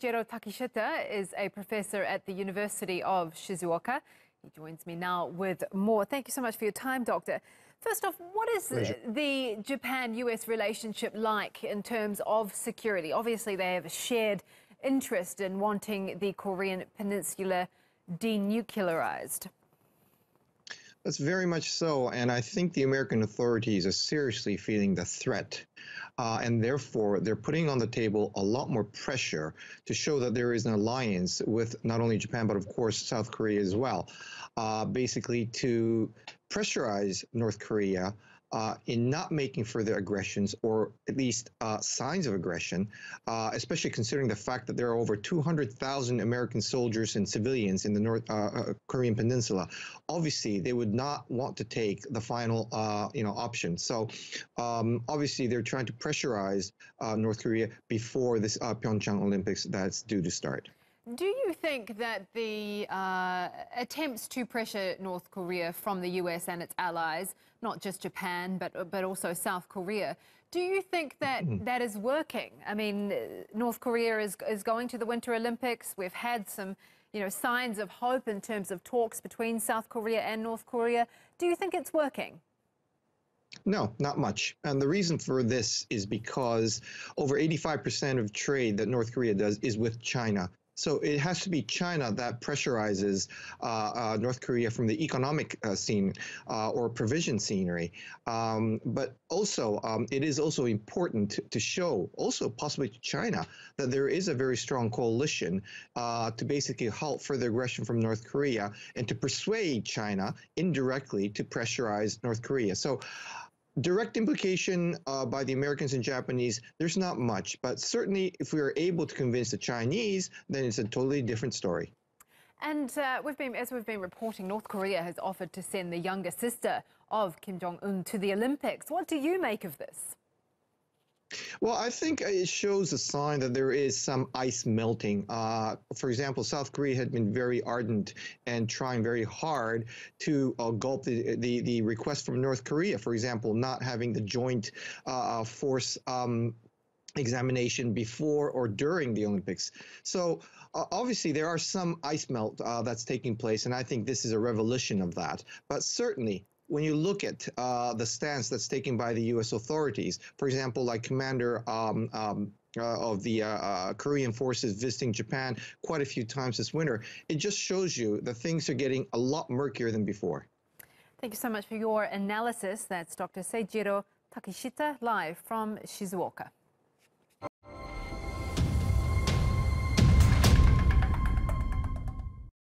Seijiro Takeshita is a professor at the University of Shizuoka. He joins me now with more. Thank you so much for your time, Doctor. First off, what is the Japan-US relationship like in terms of security? Obviously, they have a shared interest in wanting the Korean Peninsula denuclearized. That's very much so, and I think the American authorities are seriously feeling the threat, and therefore they're putting on the table a lot more pressure to show that there is an alliance with not only Japan, but of course South Korea as well, basically to pressurize North Korea in not making further aggressions, or at least signs of aggression, especially considering the fact that there are over 200,000 American soldiers and civilians in the North Korean Peninsula. Obviously, they would not want to take the final, option. So, obviously, they're trying to pressurize North Korea before this Pyeongchang Olympics that's due to start. Do you think that the attempts to pressure North Korea from the US and its allies, not just Japan, but also South Korea, do you think that that is working? I mean, North Korea is going to the Winter Olympics. We've had some, signs of hope in terms of talks between South Korea and North Korea. Do you think it's working? No, not much. And the reason for this is because over 85% of trade that North Korea does is with China. So it has to be China that pressurizes North Korea from the economic scene or provision scenery. But also, it is also important to show, also possibly to China, that there is a very strong coalition to basically halt further aggression from North Korea and to persuade China indirectly to pressurize North Korea. So direct implication by the Americans and Japanese, there's not much. But certainly, if we are able to convince the Chinese, then it's a totally different story. And as we've been reporting, North Korea has offered to send the younger sister of Kim Jong-un to the Olympics. What do you make of this? Well, I think it shows a sign that there is some ice melting. For example, South Korea had been very ardent and trying very hard to gulp the request from North Korea, for example, not having the joint force examination before or during the Olympics. So obviously there are some ice melt that's taking place, and I think this is a revolution of that. But certainly, when you look at the stance that's taken by the U.S. authorities, for example, like Commander of the Korean forces visiting Japan quite a few times this winter, it just shows you that things are getting a lot murkier than before. Thank you so much for your analysis. That's Dr. Seijiro Takeshita, live from Shizuoka.